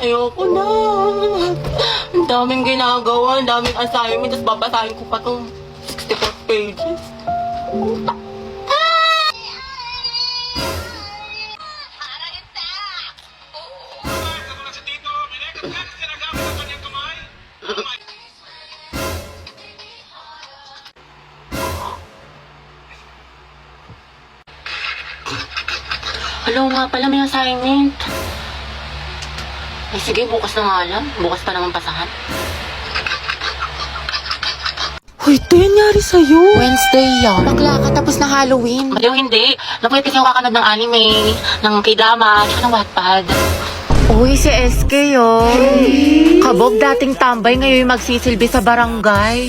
Ayoko na. Ang daming ginagawa, ang daming assignment, tapos babasahin ko pa itong 64 pages. Hello nga pala, may assignment. Eh sige, bukas na nga lang. Bukas pa naman pasahan. Hoy, ito nangyari sa'yo. Wednesday yan. Bakla ka tapos na Halloween. Maliw hindi. Napuyat kasi ako kakanood ng anime, ng k-drama, tsaka ng Wattpad. Uy, si SK oh. Kabog dating tambay, ngayon magsisilbi sa barangay.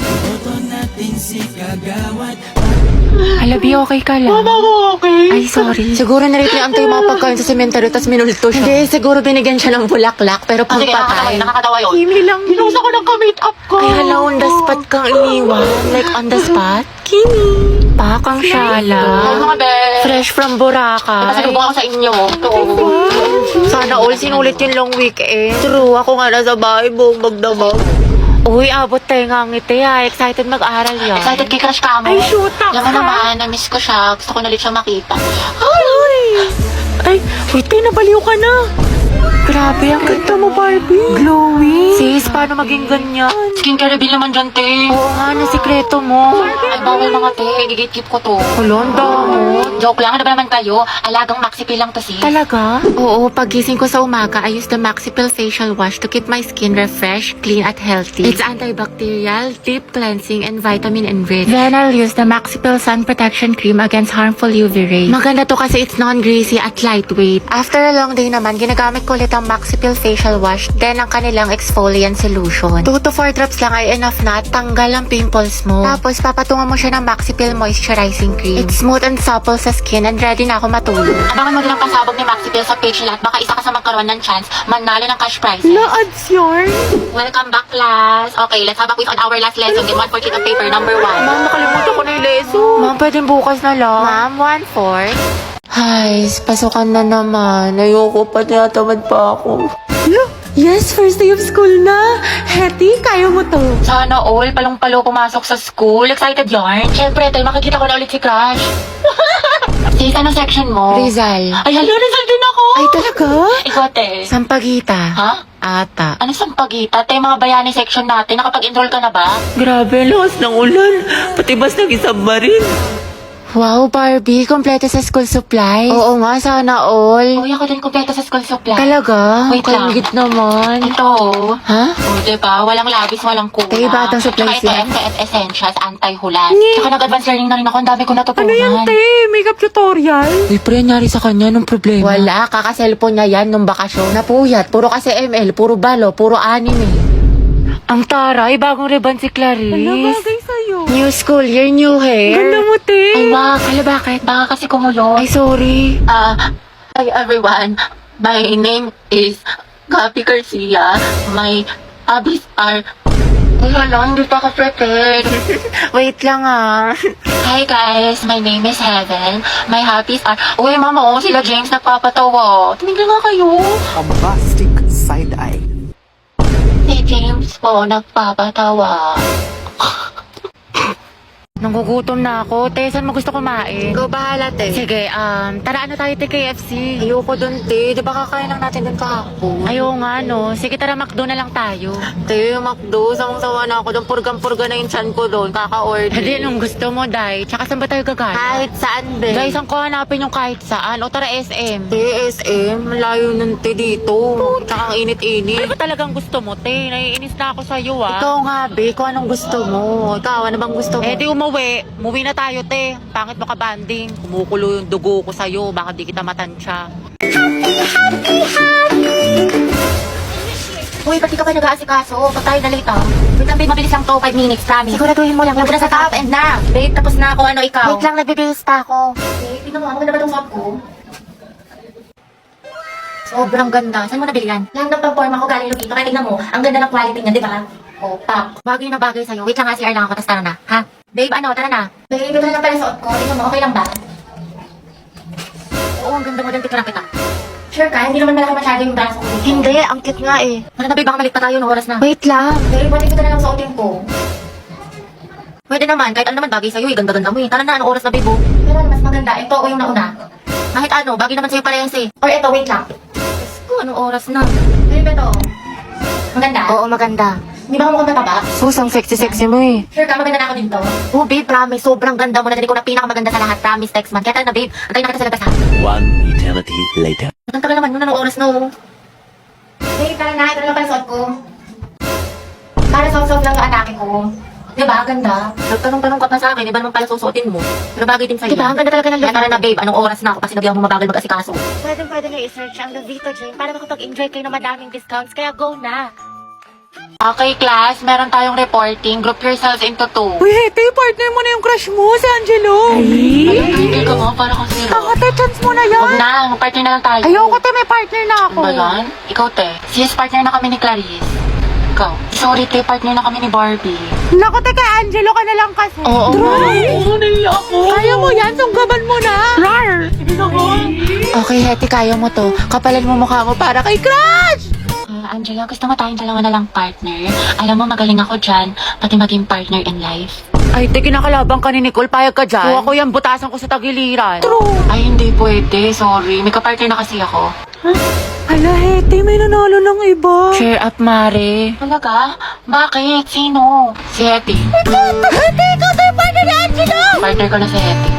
Alabi, okay ka lang? Mama ko okay. Ay, sorry. Siguro na-replyan tayo mga pagkain sa sementeryo tapos minulto siya. Hindi, siguro binigyan siya ng bulaklak pero Sige, pagpatay. nakakatawa yun. Kimi lang yun. Pinusa ko ng ka-make up ko. Ay, hala, on the spot kang iniwan. Like, on the spot? Kimi. Pakang Ay, syala. mga be. Fresh from Boracay. Pasalubong ako sa inyo. Ito. Sana all sinulit yung long weekend. True, ako nga nasa bahay, buong magdamag. Uy, abot tayo nga ngiti ha. Excited mag-aral yan. Excited kay crush ka mo. Ay, shoot up, Alam mo ha? naman, na-miss ko siya. Gusto ko na ulit siya makita. Ay, wait tayo, nabaliw ka na. Grabe, ang ganda mo, Barbie. Glowing. Sis, paano maging ganyan? Skincare reveal naman dyan, te. Oo nga, na sikreto mo. Ay, bawal mga te. Gigit-keep ko to. Kulonda mo. Joke lang. Ano ba naman kayo? Alagang maxipil lang to, sis. Talaga? Oo, pagising ko sa umaga, I use the Maxipil Facial Wash to keep my skin refreshed, clean, at healthy. It's antibacterial, deep cleansing, and vitamin enriched. Then I'll use the Maxipil Sun Protection Cream against harmful UV rays. Maganda to kasi it's non-greasy at lightweight. After a long day naman, ginagamit ko ulit ang Maxipil Facial Wash, then ang kanilang exfoliant solution. 2 to 4 drops lang ay enough na at tanggal ang pimples mo. Tapos papatungan mo siya ng Maxipil Moisturizing Cream. It's smooth and supple sa skin and ready na ako matulog. Abangan mo din ang pasabog ni Maxipil sa page nila at baka isa ka sa magkaroon ng chance manalo ng cash prizes. Na-ads yarn? Welcome back, class. Okay, let's have a quiz on our last lesson. Get 1 for sheet of paper, number 1. Ma'am, nakalimutan ko na yung lesson. Ma'am, pwedeng bukas na lang. Ma'am, 1-4. Ay, pasukan na naman. Ayoko pa, tinatamad pa ako. Yes, first day of school na. Hetty, kaya mo to. Sana all, palong-palo pumasok sa school. Excited yarn? Siyempre, tayo makikita ko na ulit si Crush. Sis, anong section mo? Rizal. Ay, hello, Rizal din ako. Ay, talaga? Ikaw, te. Sampagita. Ha? Ata. Ano sampagita? Te, mga bayani section natin. Nakapag-enroll ka na ba? Grabe, lakas ng ulan. Pati bas nag-isubmarine. Wow, Barbie, kompleto sa school supply. Oo nga, sana all. Uy, ako din kumpleto sa school supply. Talaga? Wait lang. Kalingit naman. Ito. Ha? O, diba? Walang labis, walang kulang. Te, batang supplies Tsaka yan. ito, FTS Essentials, anti-hulan. Ni- Tsaka nag-advance learning na rin ako. Ang dami ko natutunan. Makeup tutorial? Uy, pre, nangyari sa kanya nung problema. Wala, kaka-cellphone niya yan nung bakasyon. Napuyat, puro kasi ML, puro balo, puro anime. Ang taray, bagong ribbon si Clarice. Ano bagay sa'yo? New school year, new hair. Ganda mo, te. Ay, wag. Hala, bakit? Baka kasi kumulo. Ay, sorry. Hi everyone. My name is Gabi Garcia. My hobbies are... Ay, hala, hindi pa ako prepared. Wait lang Hi guys, my name is Heaven. My hobbies are... Uy, mama, oh, sila James nagpapatawa. Tumigil nga kayo. Bombastic side-eye. Si James po nagpapatawa. Nangugutom na ako. Te, saan mo gusto kumain? Ikaw bahala, te. Sige, tara ano tayo, te, KFC? Ayoko dun, te. Di ba kakain lang natin dun kahapon? Ayaw nga, no. Sige, tara, McDo na lang tayo. Te, McDo. Sawang-sawa na ako dun. Purgang-purga na yung chan ko dun. Kaka-order. Hindi, nung gusto mo, Day. Tsaka saan ba tayo gagana? Kahit saan, be. Day, saan ko hanapin yung kahit saan? O tara, SM. Te, SM? Malayo nun, te, dito. Tsaka ang init-init. Ano ba talagang gusto mo, te? Naiinis na ako sa'yo, ah. Ikaw nga, be. Kung anong gusto mo. Ikaw, ano bang gusto mo? Eh, di umuwi. Umuwi na tayo, te. Pangit mo ka banding. Kumukulo yung dugo ko sa'yo. Baka di kita matansya. Uy, ba't di ka pa nag-aasikaso? Pag tayo na late, Wait lang, babe, mabilis lang to. 5 minutes, promise. Siguraduhin mo lang. Huwag na sa top and na. Babe, tapos na ako. Ano, ikaw? Wait lang, nagbibilis pa ako. Babe, tingnan mo. Maganda ba itong suot ko? Sobrang ganda. Saan mo nabili yan? Lahat ng pang-forma ko galing Lupito. Kaya tingnan mo, ang ganda ng quality niya, di ba? Oh, pak. Bagay na bagay sa'yo. Wait lang nga, CR lang ako. Tapos tara na, ha? Babe, ano, tara na. Babe, ito na lang pala suot ko. Tingnan mo, okay lang ba? Oo, ang ganda mo din. Tingnan kita. Sure ka? Hindi naman malaki masyado yung braso ko. Hindi, ang cute nga eh. Ano na, babe? Baka malit pa tayo ng oras na. Wait lang. Babe, pwede ko na lang suotin ko. Pwede naman, kahit ano naman bagay sa'yo, ganda-ganda mo eh. Tara na, anong oras na, babe? Pero ano mas maganda, ito o yung nauna. Kahit ano, bagay naman sa'yo parehas eh. Or ito, wait lang. Diyos ko, anong oras na? Babe, ito. Maganda? Oo, maganda. Hindi ba mukhang mataba? Sus, ang sexy-sexy mo eh. Sure ka, maganda na ako dito. Oh, babe, promise. Sobrang ganda mo na. Dali ko na pinakamaganda sa lahat. Promise, text man. Kaya tara na, babe. Antayin na kita sa labas ha. One eternity later. Ang tagal naman yun, anong oras na oh. Babe, tara na. Ito na lang pala suot ko. Para soft-soft lang yung atake ko. Diba? Ganda. Nagtanong-tanong ka pa sa akin, iba naman pala susuotin mo. Pero bagay din sa'yo. Diba? Ang ganda talaga ng look. Kaya tara na, babe. Anong oras na ako kasi nagyang mo mabagal mag-asikaso. Pwede na i-search ang Lovito Jane para makapag-enjoy kayo ng madaming discounts. Kaya go na. Okay, class. Meron tayong reporting. Group yourselves into 2. Uy, Hete, partner mo na yung crush mo, si Angelo. Hindi ka mo, para kang zero. Ate, chance mo na Huwag yan. na, mag-partner na lang tayo. Ayoko, te, may partner na ako. Ano ba yan? Ikaw, te. Sis, partner na kami ni Clarice. Ikaw. Sorry, te. Partner na kami ni Barbie. Naku, te, kay Angelo ka na lang kasi. Oo. Kaya mo yan, sunggaban mo na. Rar. Okay, Hetty, kaya mo to. Kapalan mo mukha mo para kay Crush! Angela, gusto mo tayong dalawa na lang partner? Alam mo, magaling ako dyan. Pati maging partner in life. Ay, te, kinakalabang ka ni Nicole. Payag ka dyan. Kung ako yan, butasan ko sa tagiliran. Ay, hindi pwede. Sorry. May kapartner na kasi ako. Ala, Hete, may nanalo ng iba. Cheer up, Mare. Talaga? Bakit? Sino? Si Hetty. Hete, ikaw tayo partner ni Angelo. Partner ko na si Hetty.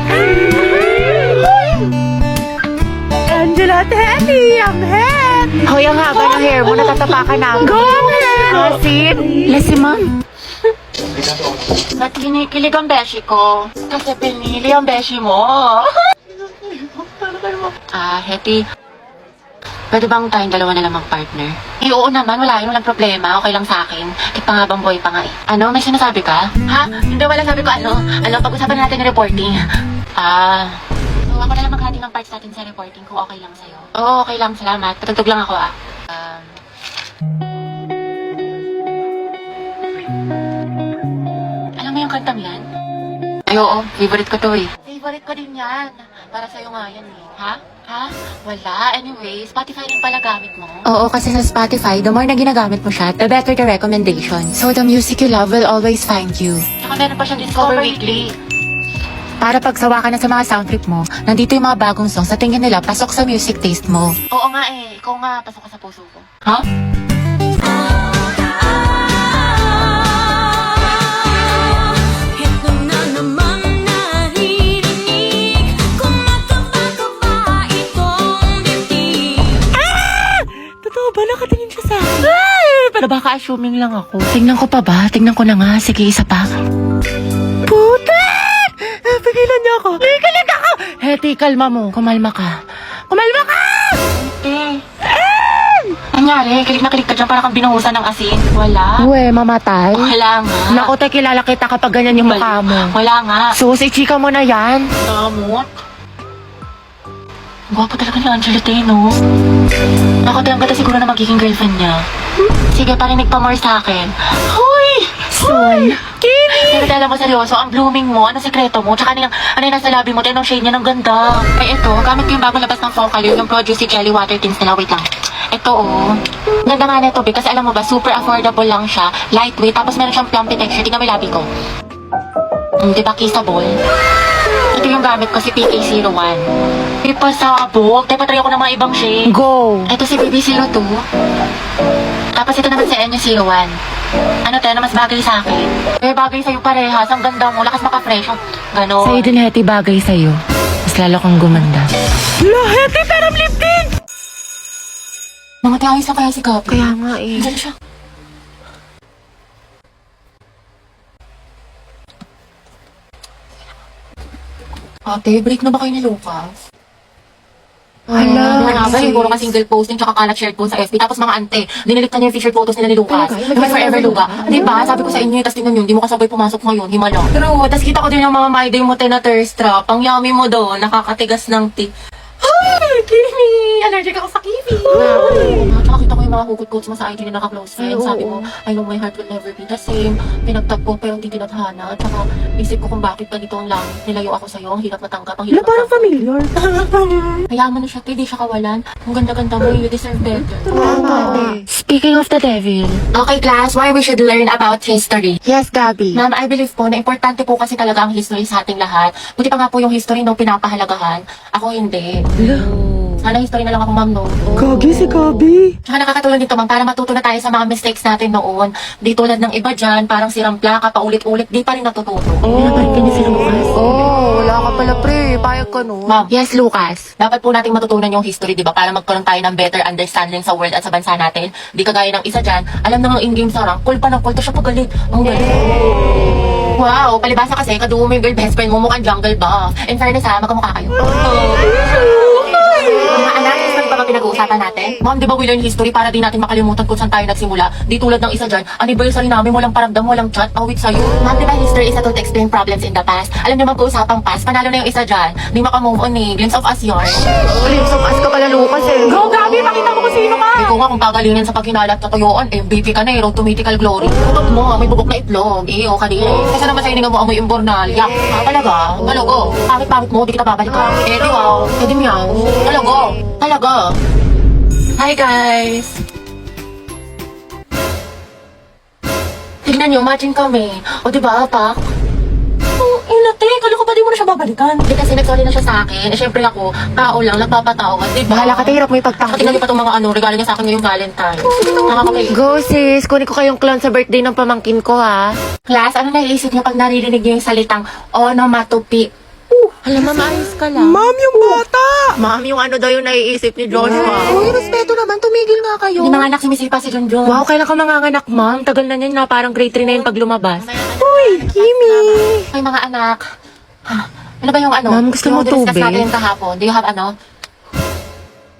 Angelo at Hete, ang head. Hoy, ang haba ng hair mo. Natatapakan na. Go ahead. Asin. Lesimang. Ba't kinikilig ang beshi ko? Kasi pinili ang beshi mo. Hetty. Pwede bang tayong dalawa na lang mag-partner? Eh, oo naman. Wala yun. Walang problema. Okay lang sa akin. Pangabang boy pa nga eh. Ano? May sinasabi ka? Ha? Hindi, wala sabi ko ano. Pag-usapan natin yung reporting. So, ako na lang maghati ng parts natin sa reporting kung okay lang sa'yo. Oo, okay lang. Salamat. Patugtog lang ako Alam mo yung kantang yan? Ay, oo. Favorite ko to eh. Favorite ko din yan. Para sa'yo nga yan eh. Ha? Ha? Wala. Anyway, Spotify rin pala gamit mo. Oo, kasi sa Spotify, the more na ginagamit mo siya, the better the recommendation. So the music you love will always find you. Tsaka meron pa siyang Discover Weekly. Para pagsawa ka na sa mga sound trip mo, nandito yung mga bagong songs sa tingin nila pasok sa music taste mo. Oo nga eh. Ikaw nga, pasok ka sa puso ko. Ha? Ito na namang naririnig kumakaba-kaba itong dibdib. Totoo ba? Nakatingin siya sa akin. Ay, pero baka assuming lang ako. Tingnan ko pa ba? Tingnan ko na nga. Sige, isa pa. Puta! Pigilan niyo ako. Pigilan ako! Hetty, kalma mo. Kumalma ka. Kumalma ka! Eh. Nangyari, kilig na kilig ka dyan para kang binuhusan ng asin. Wala. Uwe, mamatay. Wala nga. Naku, te, kilala kita kapag ganyan yung mukha mo. Wala nga. Sus, ichika mo na yan. Damot. Gwapo talaga ni Angelo no? Ako din ang ganda siguro na magiging girlfriend niya. Sige, parinig pa more sa akin. Hoy! Soon. Pero alam mo seryoso, ang blooming mo, ano sekreto mo, tsaka ano yung nasa labi mo, tinong shade niya ng ganda. Ay, ito, gamit ko yung bagong labas ng Focal, yung produce si Jelly Water Tints nila, wait lang. Ito, oh. Ganda nga nito, kasi alam mo ba, super affordable lang siya, lightweight, tapos meron siyang plumpy texture, tingnan mo yung labi ko. Diba, kissable? Ito yung gamit ko, si PK01. Ipasabog, tayo patry ako ng mga ibang shade. Go. Ito si BB02. Tapos ito naman si NU01. Ano tayo na mas bagay sa akin? Eh, bagay sa'yo parehas. Ang ganda mo. Lakas maka-fresh. Ganon. Sa'yo din, Hetty, bagay sa'yo. Mas lalo kang gumanda. La, Hete, pero lifting! Mga tayo sa kaya si Gabi. Kaya nga eh. Diyan siya. Ate, break na ba kayo ni Lucas? Hala. Nga ba, puro ka single posting tsaka kalat shared post sa FB. Tapos mga ante, dinilit na niya yung featured photos nila ni Lucas. Yung may forever Luga. Di ba? Sabi ko sa inyo, tapos tingnan yun, di mo kasabay pumasok ngayon, himala. True, tapos kita ko din yung mga my day mo na thirst trap. Ang yummy mo doon, nakakatigas ng tea. Ay, kiwi! Allergic ako sa kiwi. Tsaka nakakita ko yung mga hugot-hugot mo sa IG na naka-close friend. Sabi mo, I know my heart will never be the same. Pinagtagpo pero hindi tinadhana. Tsaka isip ko kung bakit ganito ang langit. Nilayo ako sa'yo, ang hirap matanggap, ang hirap Parang familiar. Hayaan mo na siya, hindi siya kawalan. Ang ganda-ganda mo, you deserve better. Speaking of the devil. Okay, class, why we should learn about history. Yes, Gabi. Ma'am, I believe po na importante po kasi talaga ang history sa ating lahat. Buti pa nga po yung history no pinapahalagahan. Ako hindi. Sana history na lang ako, ma'am, no? Gagi si Gabi. Tsaka nakakatulong dito, ma'am, para matuto na tayo sa mga mistakes natin noon. Di tulad ng iba dyan, parang sirang plaka, paulit-ulit, di pa rin natututo. Wala ka pala, pre. Payag ka, no? Ma'am, Yes, Lucas. dapat po nating matutunan yung history, di ba? Para magkaroon tayo ng better understanding sa world at sa bansa natin. Di kagaya ng isa dyan, alam na ng in-game sa rank, cool pa ng cool, to siya pagalit. Ang galing. Wow, palibasa kasi, kadugo mo yung girl best friend mo, mukhang jungle ba? In fairness ha, magkamukha kayo. Mga anak, history pa ba pinag-uusapan natin? Ma'am, di ba we learn history para di natin makalimutan kung saan tayo nagsimula? Di tulad ng isa dyan, anniversary namin, walang paramdam, walang chat, awit sa'yo. Ma'am, di ba history is a tool to explain problems in the past? Alam niyo mag-uusapang past, panalo na yung isa dyan. Di makamove on eh, glimpse of us yarn. Glimpse of us ka pala, Lucas, eh. Go, Gabi! Pakita mo kung sino ka! Hindi ko nga kung gagalingin sa pagkinalat na tuyuan, MVP ka na eh, road to mythical glory. Kutot mo, may bubok na itlog, o ka din. Kasi naman sa hininga mo amoy imbornal. Yak, talaga, talago. Pangit-pangit mo, di kita babalikan. Eh di wow, eh di meow. Talago, talaga. Hi guys! Tignan nyo, matching kami. O diba, Pak? Oh, inate, kala ko ba di mo na siya babalikan? Di kasi nag-sorry na siya sa akin. Eh, syempre ako, tao lang, nagpapatawad, diba? Bahala ka, hirap mo ipagtanggol. Tingnan niyo pa itong mga regalo niya sa akin ngayong Valentine. Nakakapay. Go, sis. Kunin ko kayong clown sa birthday ng pamangkin ko, ha? Class, ano naiisip niyo pag naririnig niyo yung salitang onomatopoeia? Alam, ma'am, ayos ka lang. Ma'am, yung bata! Ma'am, yung ano daw yung naiisip ni Joshua. Uy, respeto naman, tumigil nga kayo. Hindi mga anak, sumisipa si Junjun. Wow, kailan ka manganganak, ma'am? Tagal na niyan na parang grade 3 na yun pag lumabas. Uy, Kimi! Ay, mga anak. Ano ba yung ano? Ma'am, gusto mo Yung discuss tubig? natin kahapon. Do you have ano?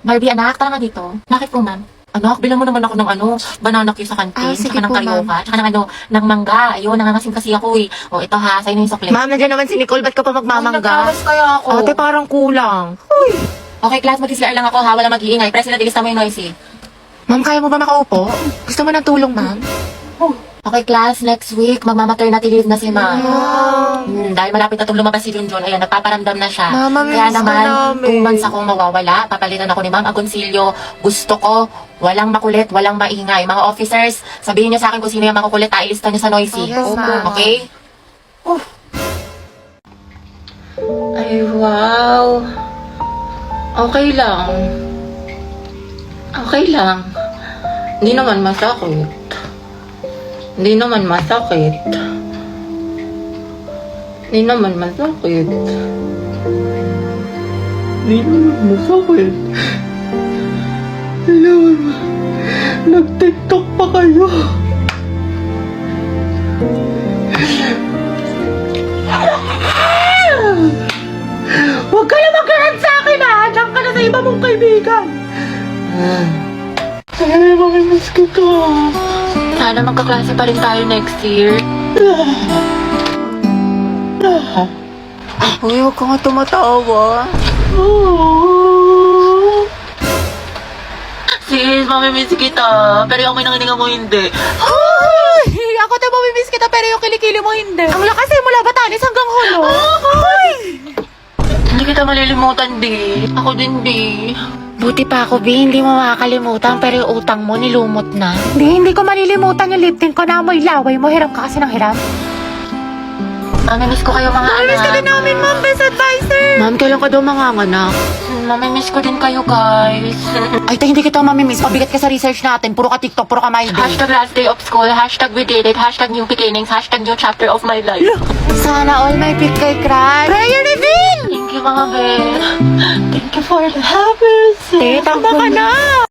Barbie, anak, tara nga dito. Bakit po, ma'am? Anak, bilang mo naman ako ng ano, banana cue sa kantin, Sige tsaka ng po, karyoka, tsaka ng ano, ng mangga. Ayun, nangangasim kasi ako eh. O, ito ha, sa'yo na yung sukli. Ma'am, nandiyan naman si Nicole. Ba't ka pa magmamangga? Nagkawas kaya ako. Ate, parang kulang. Okay, class, mag-islar lang ako ha, wala mag-iingay. President, ilista mo yung noisy. Ma'am, kaya mo ba makaupo? Gusto mo ng tulong, ma'am? Okay, class, next week, magmamaternity leave na si ma'am. Dahil malapit na itong lumabas si Junjun, ayan, nagpaparamdam na siya. Mama, Kaya miss ka naman, namin. 2 months akong mawawala. Papalitan ako ni Ma'am Agoncillo. Gusto ko, walang makulit, walang maingay. Mga officers, sabihin niyo sa akin kung sino yung makukulit, ilista niyo sa noisy. Yes, ma'am. Okay? Ay, wow. Okay lang. Okay lang. Hindi naman masakit. Hindi naman masakit. Hindi naman masakit. Hindi naman masakit. Hindi naman nag-tiktok pa kayo. Huwag ka na mag-run sa akin, ha? Diyan ka na sa iba mong kaibigan. Ay, mamimiss kita. Sana magkaklase pa rin tayo next year. Uy, huwag ka nga tumatawa. Sis, mamimiss kita. Pero yung may nangininga mo hindi. Ay! Ako tayo mamimiss kita pero yung kilikili mo hindi. Ang lakas eh, mula Batanes hanggang Hulo. Ay! Hindi kita malilimutan, di. Ako din, di. Buti pa ako, B. Hindi mo makakalimutan, pero yung utang mo nilumot na. Hindi ko malilimutan yung lip tint ko na amoy laway mo. Hiram ka kasi ng hiram. Mamimiss ko kayo, mga Miss ka anak. din namin, ma'am. Best advisor. Ma'am, kailan ka daw manganganak? Mamimiss ko din kayo, guys. Ay, tayo hindi kita mamimiss. Pabigat ka sa research natin. Puro ka TikTok, puro ka my day. Hashtag last day of school, hashtag we did it, hashtag new beginnings, hashtag new chapter of my life. Sana all may pick kay cry. Prayer reveal! Thank you, mga be. Thank you for the happiness. Tita, Baka na!